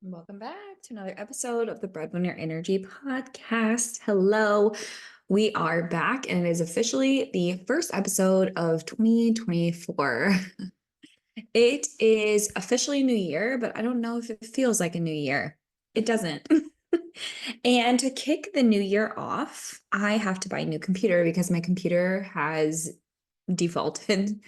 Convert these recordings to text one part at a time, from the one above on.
Welcome back to another episode of the Breadwinner Energy Podcast. Hello, we are back, and it is officially the first episode of 2024. It is officially New Year, but I don't know if it feels like a new year. It doesn't. And to kick the new year off, I have to buy a new computer because my computer has defaulted.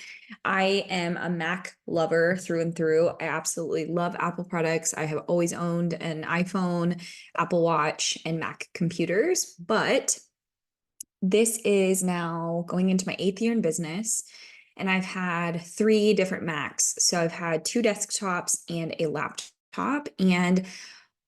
I am a Mac lover through and through. I absolutely love Apple products. I have always owned an iPhone, Apple Watch, and Mac computers, but this is now going into my 8th year in business. And I've had 3 different Macs. So I've had 2 desktops and a laptop. And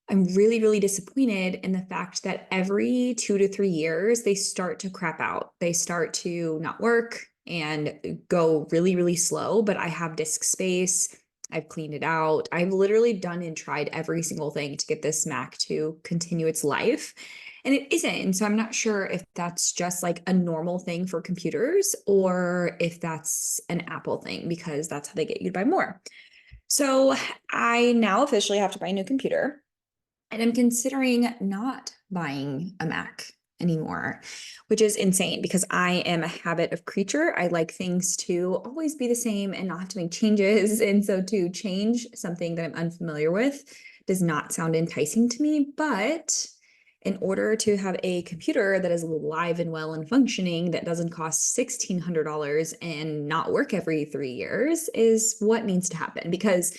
I'm really, really disappointed in the fact that every 2 to 3 years, they start to crap out. They start to not work and go really, really slow. But I have disk space. I've cleaned it out. I've literally done and tried every single thing to get this Mac to continue its life. And it isn't. And so I'm not sure if that's just like a normal thing for computers or if that's an Apple thing, because that's how they get you to buy more. So I now officially have to buy a new computer. And I'm considering not buying a Mac anymore, which is insane because I am a habit of creature. I like things to always be the same and not have to make changes. And so to change something that I'm unfamiliar with does not sound enticing to me. But in order to have a computer that is alive and well and functioning, that doesn't cost $1,600 and not work every 3 years is what needs to happen, because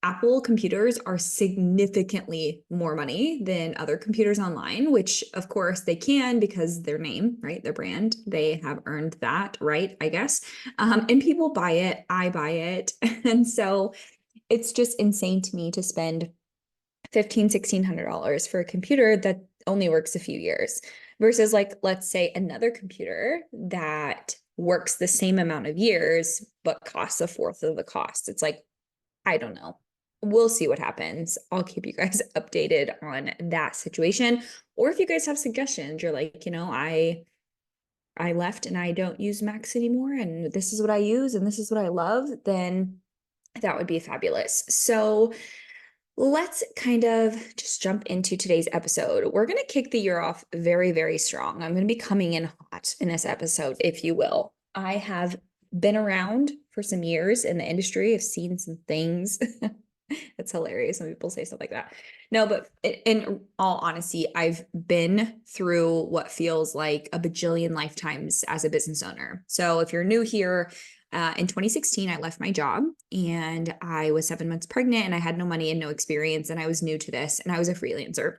Apple computers are significantly more money than other computers online, which of course they can because their name, right? Their brand, they have earned that, right? I guess. And people buy it, I buy it. And so it's just insane to me to spend $1,500-$1,600 for a computer that only works a few years versus, like, let's say another computer that works the same amount of years, but costs a fourth of the cost. It's like, I don't know. We'll see what happens. I'll keep you guys updated on that situation. Or if you guys have suggestions, you're like, I left and I don't use Macs anymore, and this is what I use and this is what I love, then that would be fabulous. So let's kind of just jump into today's episode. We're going to kick the year off very, very strong. I'm going to be coming in hot in this episode, if you will. I have been around for some years in the industry. I've seen some things. That's hilarious when people say stuff like that. No, but in all honesty, I've been through what feels like a bajillion lifetimes as a business owner. So if you're new here, in 2016, I left my job and I was 7 months pregnant and I had no money and no experience. And I was new to this and I was a freelancer.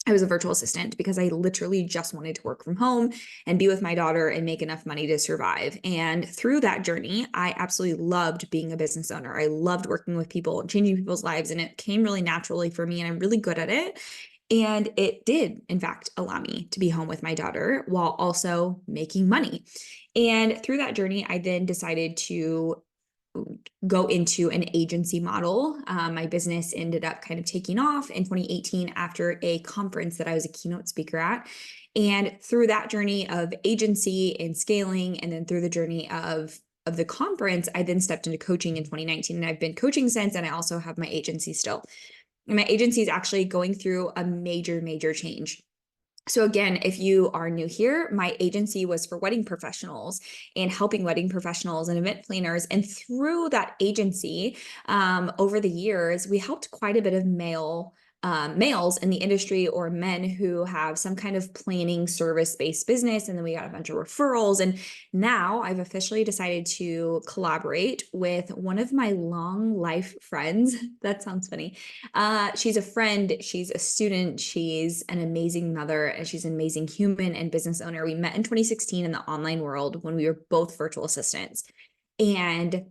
I was a virtual assistant because I literally just wanted to work from home and be with my daughter and make enough money to survive. And through that journey, I absolutely loved being a business owner. I loved working with people and changing people's lives. And it came really naturally for me, and I'm really good at it. And it did, in fact, allow me to be home with my daughter while also making money. And through that journey, I then decided to go into an agency model. My business ended up kind of taking off in 2018 after a conference that I was a keynote speaker at. And through that journey of agency and scaling, and then through the journey of the conference, I then stepped into coaching in 2019. And I've been coaching since, and I also have my agency still. And my agency is actually going through a major, major change. So again, if you are new here, my agency was for wedding professionals and helping wedding professionals and event planners. And through that agency, over the years, we helped quite a bit of males in the industry, or men who have some kind of planning service-based business. And then we got a bunch of referrals. And now I've officially decided to collaborate with one of my long life friends. That sounds funny. She's a friend, she's a student, she's an amazing mother, and she's an amazing human and business owner. We met in 2016 in the online world when we were both virtual assistants. And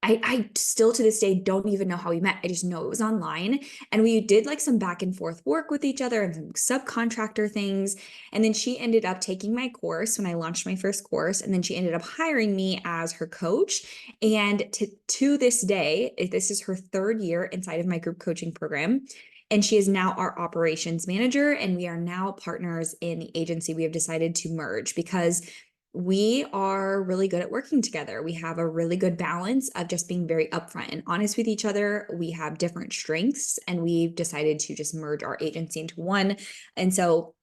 I still to this day don't even know how we met. I just know it was online. And we did like some back and forth work with each other and some subcontractor things. And then she ended up taking my course when I launched my first course. And then she ended up hiring me as her coach. And to this day, this is her 3rd year inside of my group coaching program. And she is now our operations manager. And we are now partners in the agency. We have decided to merge because we are really good at working together. We have a really good balance of just being very upfront and honest with each other. We have different strengths, and we've decided to just merge our agency into one. And so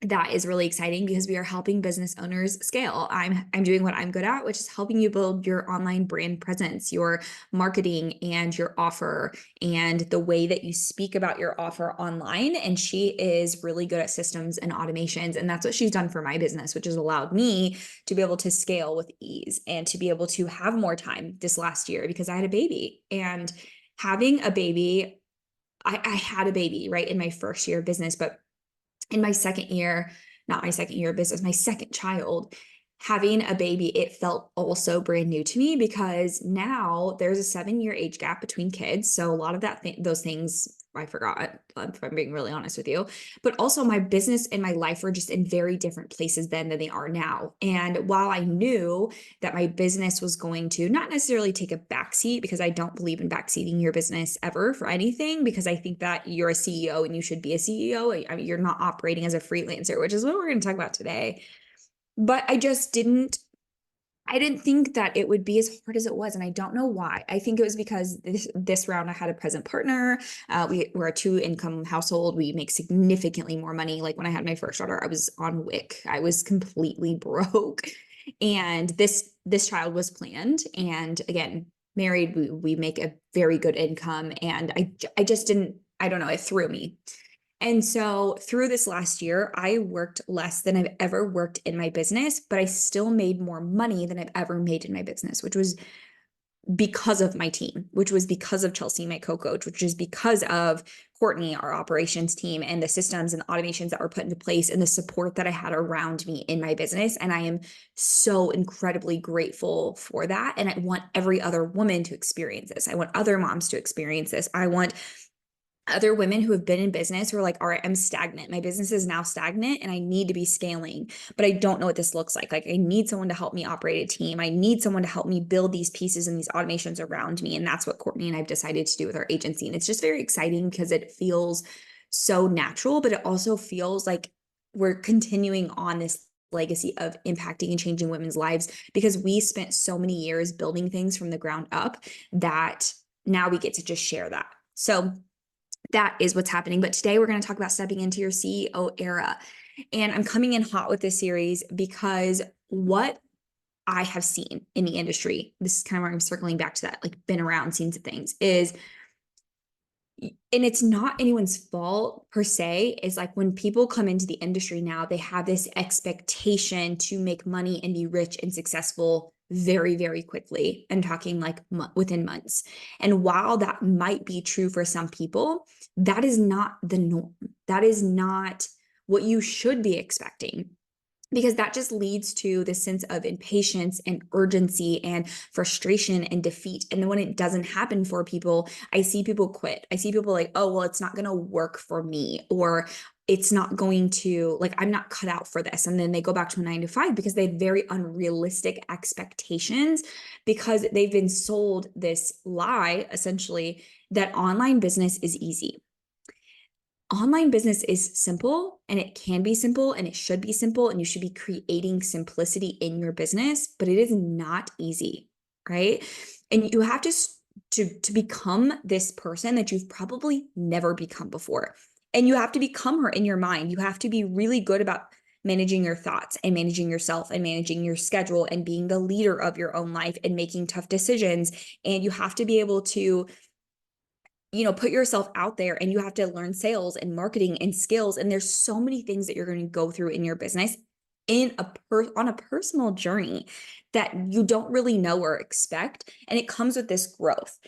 that is really exciting because we are helping business owners scale. I'm doing what I'm good at, which is helping you build your online brand presence, your marketing and your offer, and the way that you speak about your offer online. And she is really good at systems and automations. And that's what she's done for my business, which has allowed me to be able to scale with ease and to be able to have more time this last year because I had a baby. And having a baby, I had a baby right in my first year of business, but in my second year, not my second year of business, my second child, having a baby, it felt also brand new to me because now there's a 7-year age gap between kids. So a lot of those things I forgot, if I'm being really honest with you. But also my business and my life were just in very different places then than they are now. And while I knew that my business was going to not necessarily take a backseat, because I don't believe in backseating your business ever for anything, because I think that you're a CEO and you should be a CEO. I mean, you're not operating as a freelancer, which is what we're going to talk about today. But I didn't think that it would be as hard as it was. And I don't know why. I think it was because this round I had a present partner. We're a 2-income household. We make significantly more money. Like when I had my first daughter, I was on WIC. I was completely broke. And this child was planned. And again, married, we make a very good income. And I just didn't, I don't know, it threw me. And so through this last year, I worked less than I've ever worked in my business, but I still made more money than I've ever made in my business, which was because of my team, which was because of Chelsea, my co-coach, which is because of Courtney, our operations team, and the systems and automations that were put into place and the support that I had around me in my business. And I am so incredibly grateful for that. And I want every other woman to experience this. I want other moms to experience this. I want other women who have been in business who are like, all right, I'm stagnant. My business is now stagnant and I need to be scaling, but I don't know what this looks like. Like I need someone to help me operate a team. I need someone to help me build these pieces and these automations around me. And that's what Courtney and I've decided to do with our agency. And it's just very exciting because it feels so natural, but it also feels like we're continuing on this legacy of impacting and changing women's lives because we spent so many years building things from the ground up that now we get to just share that. So that is what's happening. But today we're going to talk about stepping into your CEO era. And I'm coming in hot with this series because what I have seen in the industry, this is kind of where I'm circling back to that, like been around, seen some things, is, and it's not anyone's fault per se, is like when people come into the industry now, they have this expectation to make money and be rich and successful very, very quickly. I'm talking like within months. And while that might be true for some people, that is not the norm. That is not what you should be expecting, because that just leads to this sense of impatience and urgency and frustration and defeat. And then when it doesn't happen for people, I see people quit. I see people like, oh, well, it's not going to work for me, or it's not going to, like, I'm not cut out for this. And then they go back to a 9 to 5 because they have very unrealistic expectations because they've been sold this lie, essentially, that online business is easy. Online business is simple, and it can be simple, and it should be simple, and you should be creating simplicity in your business, but it is not easy, right? And you have to become this person that you've probably never become before. And you have to become her in your mind. You have to be really good about managing your thoughts and managing yourself and managing your schedule and being the leader of your own life and making tough decisions. And you have to be able to put yourself out there, and you have to learn sales and marketing and skills. And there's so many things that you're going to go through in your business on a personal journey that you don't really know or expect. And it comes with this growth.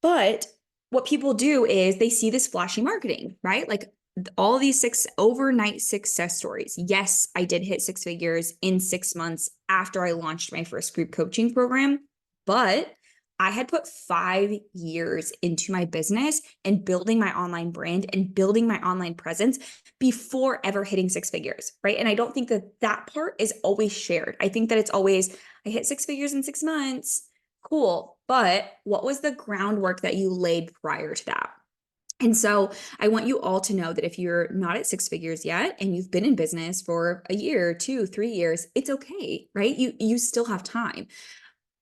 But what people do is they see this flashy marketing, right? Like all these overnight success stories. Yes, I did hit 6 figures in 6 months after I launched my first group coaching program, but I had put 5 years into my business and building my online brand and building my online presence before ever hitting 6 figures, right? And I don't think that part is always shared. I think that it's always, I hit 6 figures in 6 months. Cool. But what was the groundwork that you laid prior to that? And so I want you all to know that if you're not at six figures yet and you've been in business for a year, 2, 3 years, it's okay, right? You still have time.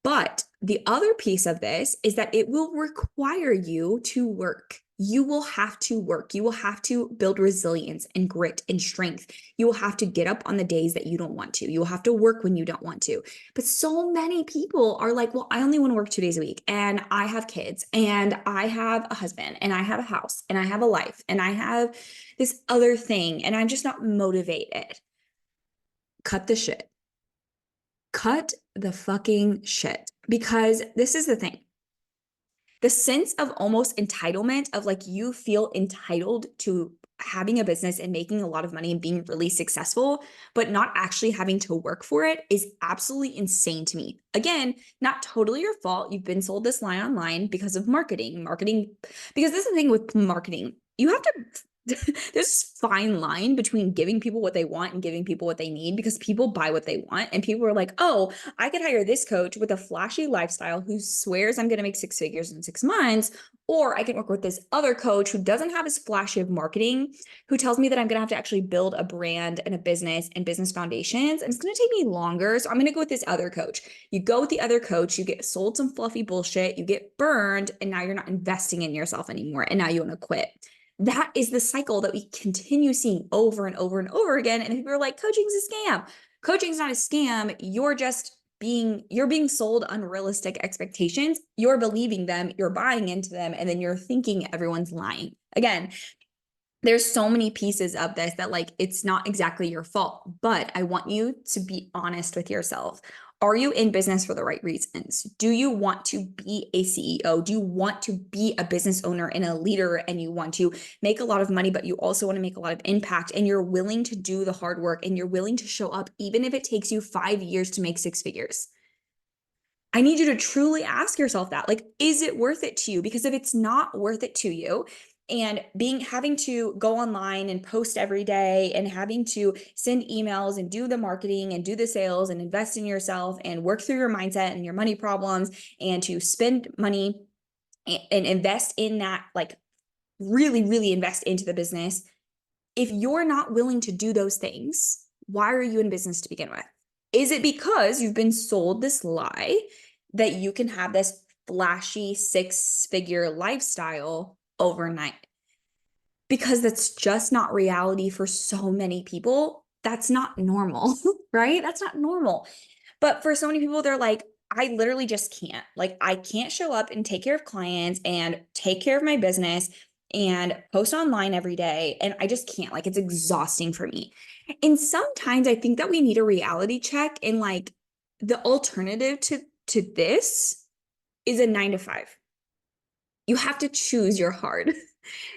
But the other piece of this is that it will require you to work. You will have to work. You will have to build resilience and grit and strength. You will have to get up on the days that you don't want to. You will have to work when you don't want to. But so many people are like, well, I only want to work 2 days a week, and I have kids, and I have a husband, and I have a house, and I have a life, and I have this other thing, and I'm just not motivated. Cut the shit. Cut the fucking shit. Because this is the thing. The sense of almost entitlement of like you feel entitled to having a business and making a lot of money and being really successful, but not actually having to work for it is absolutely insane to me. Again, not totally your fault. You've been sold this lie online because of marketing, because this is the thing with marketing. You have to there's this fine line between giving people what they want and giving people what they need, because people buy what they want. And people are like, oh, I could hire this coach with a flashy lifestyle who swears I'm going to make six figures in 6 months. Or I can work with this other coach who doesn't have as flashy of marketing, who tells me that I'm going to have to actually build a brand and a business and business foundations. And it's going to take me longer. So I'm going to go with this other coach. You go with the other coach, you get sold some fluffy bullshit, you get burned, and now you're not investing in yourself anymore. And now you want to quit. That is the cycle that we continue seeing over and over and over again. And people are like, coaching's a scam. Coaching's not a scam. You're being sold unrealistic expectations. You're believing them, you're buying into them, and then you're thinking everyone's lying. Again, there's so many pieces of this that like, it's not exactly your fault, but I want you to be honest with yourself. Are you in business for the right reasons? Do you want to be a CEO? Do you want to be a business owner and a leader, and you want to make a lot of money, but you also want to make a lot of impact, and you're willing to do the hard work, and you're willing to show up even if it takes you 5 years to make six figures? I need you to truly ask yourself that. Like, is it worth it to you? Because if it's not worth it to you, and having to go online and post every day and having to send emails and do the marketing and do the sales and invest in yourself and work through your mindset and your money problems and to spend money and invest in that, like really, really invest into the business. If you're not willing to do those things, why are you in business to begin with? Is it because you've been sold this lie that you can have this flashy 6-figure lifestyle overnight? Because that's just not reality for so many people. That's not normal, right? That's not normal. But for so many people, they're like, I literally just can't. Like, I can't show up and take care of clients and take care of my business and post online every day. And I just can't. Like, it's exhausting for me. And sometimes I think that we need a reality check. And like, the alternative to this is a 9 to 5. You have to choose your hard.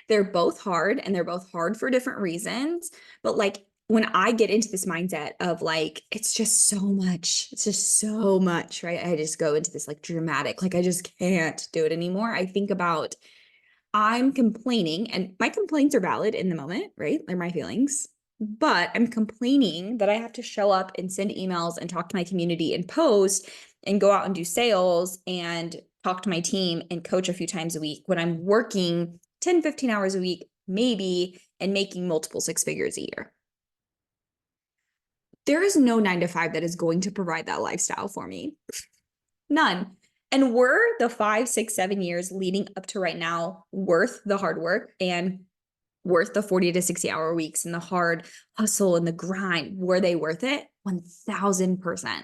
They're both hard, and they're both hard for different reasons. But like, when I get into this mindset of like, it's just so much, right? I just go into this like dramatic, like I just can't do it anymore. I think about, I'm complaining, and my complaints are valid in the moment, right? They're my feelings. But I'm complaining that I have to show up and send emails and talk to my community and post and go out and do sales and talk to my team and coach a few times a week when I'm working 10, 15 hours a week, maybe, and making multiple 6 figures a year. There is no 9 to 5 that is going to provide that lifestyle for me. None. And were the 5, 6, 7 years leading up to right now worth the hard work and worth the 40 to 60 hour weeks and the hard hustle and the grind? Were they worth it? 1000%.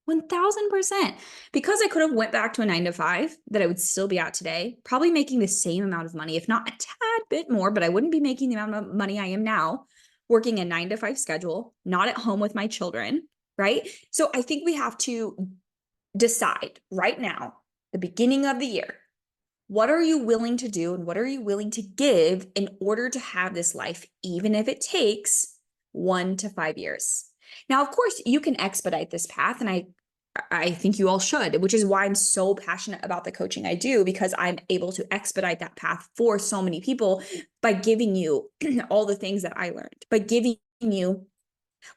1000%. Because I could have went back to a 9 to 5 that I would still be at today, probably making the same amount of money, if not a tad bit more, but I wouldn't be making the amount of money I am now, working a 9 to 5 schedule, not at home with my children, right? So I think we have to decide right now, the beginning of the year, what are you willing to do and what are you willing to give in order to have this life, even if it takes 1 to 5 years? Now, of course, you can expedite this path, and I think you all should, which is why I'm so passionate about the coaching I do, because I'm able to expedite that path for so many people by giving you all the things that I learned, by giving you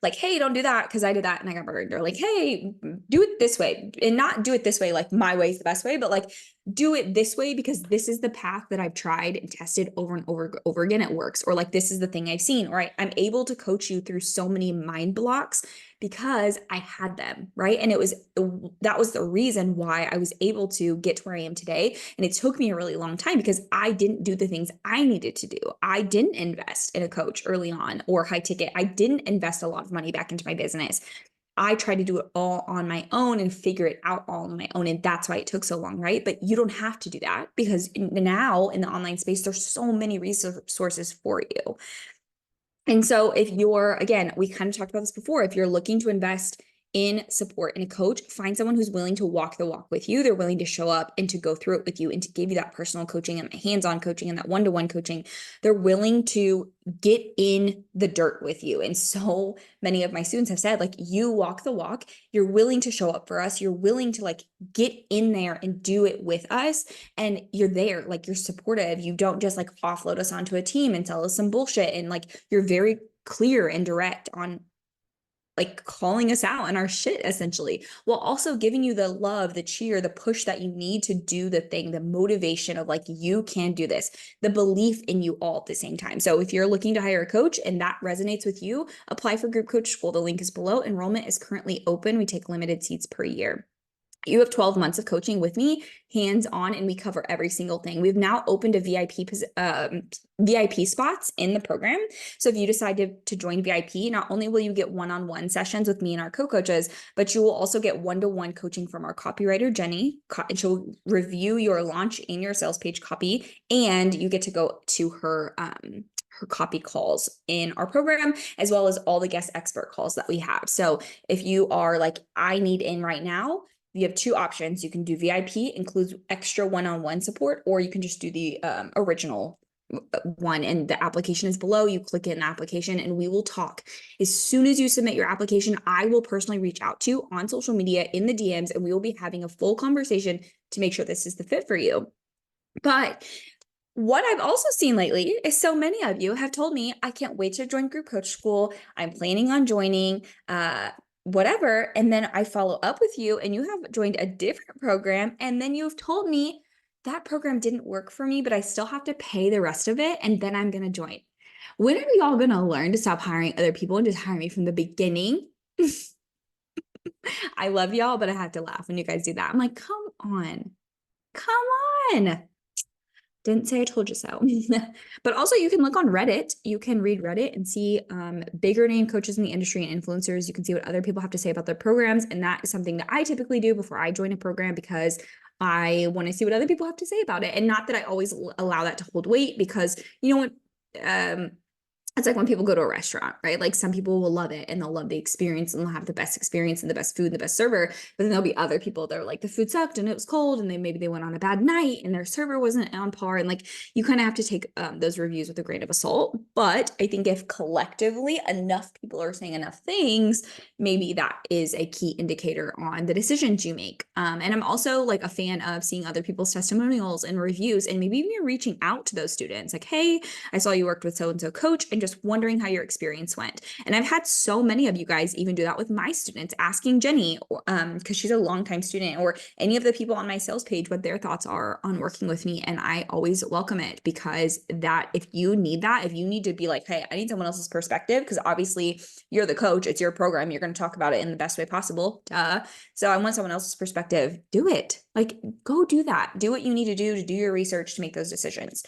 Like, hey, don't do that because I did that and I got burned. Or like, hey, do it this way, and not do it this way like my way is the best way, but like do it this way because this is the path that I've tried and tested over and over again. It works. Or like, this is the thing I've seen. Right. I'm able to coach you through so many mind blocks because I had them. Right. And that was the reason why I was able to get to where I am today. And it took me a really long time because I didn't do the things I needed to do. I didn't invest in a coach early on or high ticket. I didn't invest a lot of money back into my business. I tried to do it all on my own and figure it out all on my own. And that's why it took so long, right? But you don't have to do that because now in the online space, there's so many resources for you. And so if you're, again, we kind of talked about this before, if you're looking to invest in support and a coach, find someone who's willing to walk the walk with you. They're willing to show up and to go through it with you and to give you that personal coaching and hands-on coaching and that one-to-one coaching. They're willing to get in the dirt with you. And so many of my students have said, like, you walk the walk, you're willing to show up for us. You're willing to like get in there and do it with us. And you're there, like you're supportive. You don't just like offload us onto a team and tell us some bullshit. And like, you're very clear and direct on like calling us out on our shit essentially, while also giving you the love, the cheer, the push that you need to do the thing, the motivation of like, you can do this, the belief in you all at the same time. So if you're looking to hire a coach and that resonates with you, apply for Group Coach School. The link is below. Enrollment is currently open. We take limited seats per year. You have 12 months of coaching with me, hands-on, and we cover every single thing. We've now opened a VIP spots in the program. So if you decide to join VIP, not only will you get one-on-one sessions with me and our co-coaches, but you will also get one-to-one coaching from our copywriter, Jenny, and she'll review your launch and your sales page copy, and you get to go to her copy calls in our program, as well as all the guest expert calls that we have. So if you are like, I need in right now, you have two options. You can do VIP, includes extra one-on-one support, or you can just do the original one, and the application is below. You click in the application and we will talk. As soon as you submit your application, I will personally reach out to you on social media in the DMs, and we will be having a full conversation to make sure this is the fit for you. But what I've also seen lately is so many of you have told me, I can't wait to join Group Coach School. I'm planning on joining, whatever. And then I follow up with you and you have joined a different program. And then you've told me that program didn't work for me, but I still have to pay the rest of it. And then I'm going to join. When are y'all going to learn to stop hiring other people and just hire me from the beginning? I love y'all, but I have to laugh when you guys do that. I'm like, come on. Didn't say I told you so. But also you can look on Reddit. You can read Reddit and see bigger name coaches in the industry and influencers. You can see what other people have to say about their programs. And that is something that I typically do before I join a program, because I want to see what other people have to say about it. And not that I always allow that to hold weight, because you know what, it's like when people go to a restaurant, right? Like some people will love it and they'll love the experience and they'll have the best experience and the best food and the best server. But then there'll be other people that are like, the food sucked and it was cold, and maybe they went on a bad night and their server wasn't on par. And like, you kind of have to take those reviews with a grain of salt. But I think if collectively enough people are saying enough things, maybe that is a key indicator on the decisions you make. And I'm also like a fan of seeing other people's testimonials and reviews, and maybe even reaching out to those students like, hey, I saw you worked with so-and-so coach, and just wondering how your experience went. And I've had so many of you guys even do that with my students, asking Jenny, because she's a longtime student, or any of the people on my sales page, what their thoughts are on working with me. And I always welcome it, because that, if you need to be like, hey, I need someone else's perspective, because obviously you're the coach, it's your program, you're going to talk about it in the best way possible. So I want someone else's perspective. Do it. Like, go do that. Do what you need to do your research to make those decisions.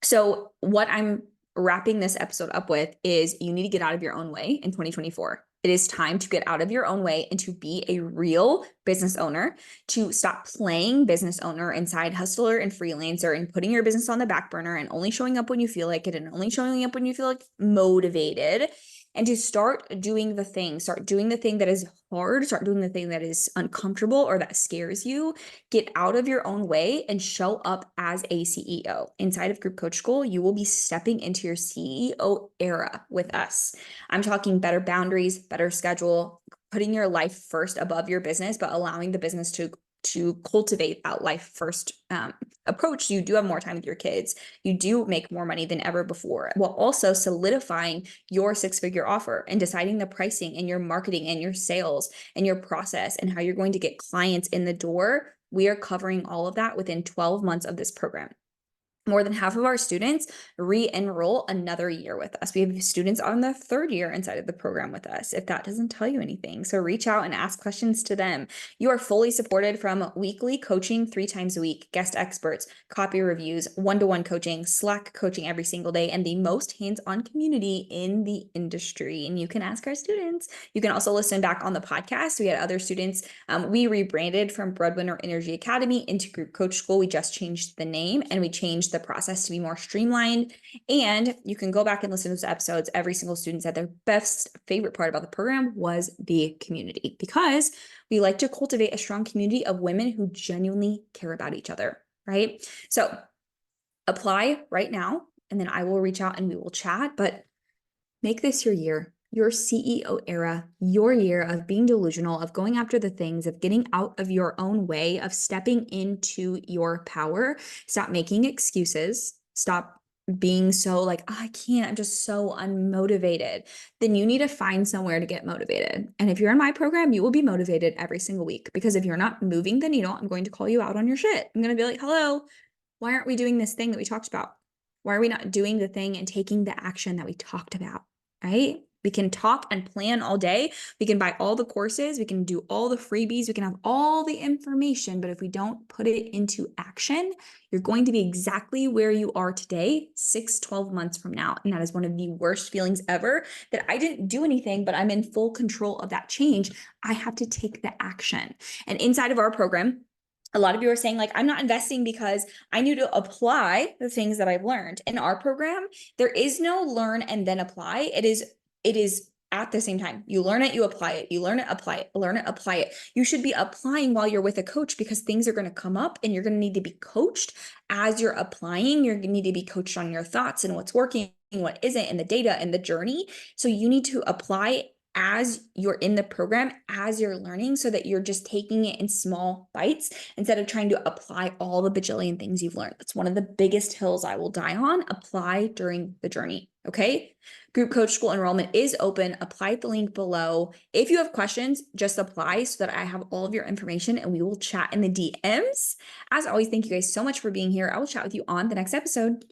So what I'm wrapping this episode up with is, you need to get out of your own way in 2024. It is time to get out of your own way and to be a real business owner, to stop playing business owner and side hustler and freelancer and putting your business on the back burner and only showing up when you feel like it and only showing up when you feel like motivated, and to start doing the thing that is hard, start doing the thing that is uncomfortable or that scares you. Get out of your own way and show up as a CEO. Inside of Group Coach School, you will be stepping into your CEO era with us. I'm talking better boundaries, better schedule, putting your life first above your business, but allowing the business to to cultivate that life first approach, you do have more time with your kids. You do make more money than ever before, while also solidifying your 6-figure offer and deciding the pricing and your marketing and your sales and your process and how you're going to get clients in the door. We are covering all of that within 12 months of this program. More than half of our students re-enroll another year with us. We have students on the 3rd year inside of the program with us, if that doesn't tell you anything. So reach out and ask questions to them. You are fully supported from weekly coaching 3 times a week, guest experts, copy reviews, one-to-one coaching, Slack coaching every single day, and the most hands-on community in the industry. And you can ask our students. You can also listen back on the podcast. We had other students. We rebranded from Breadwinner Energy Academy into Group Coach School. We just changed the name and we changed the process to be more streamlined. And you can go back and listen to those episodes. Every single student said their best favorite part about the program was the community, because we like to cultivate a strong community of women who genuinely care about each other, right? So apply right now, and then I will reach out and we will chat, but make this your year. Your CEO era, your year of being delusional, of going after the things, of getting out of your own way, of stepping into your power. Stop making excuses. Stop being so like, oh, I can't, I'm just so unmotivated. Then you need to find somewhere to get motivated. And if you're in my program, you will be motivated every single week, because if you're not moving the needle, I'm going to call you out on your shit. I'm going to be like, hello, why aren't we doing this thing that we talked about? Why are we not doing the thing and taking the action that we talked about, right? We can talk and plan all day. We can buy all the courses. We can do all the freebies. We can have all the information. But if we don't put it into action, you're going to be exactly where you are today, 6-12 months from now. And that is one of the worst feelings ever, that I didn't do anything, but I'm in full control of that change. I have to take the action. And inside of our program, a lot of you are saying, like, I'm not investing because I need to apply the things that I've learned. In our program, there is no learn and then apply. It is at the same time. You learn it, you apply it, you learn it, apply it, learn it, apply it. You should be applying while you're with a coach, because things are going to come up and you're going to need to be coached as you're applying. You're going to need to be coached on your thoughts and what's working, what isn't, and the data and the journey. So you need to apply as you're in the program, as you're learning, so that you're just taking it in small bites instead of trying to apply all the bajillion things you've learned. That's one of the biggest hills I will die on. Apply during the journey. Okay. Group Coach School enrollment is open. Apply at the link below. If you have questions, just apply so that I have all of your information and we will chat in the DMs. As always, thank you guys so much for being here. I will chat with you on the next episode.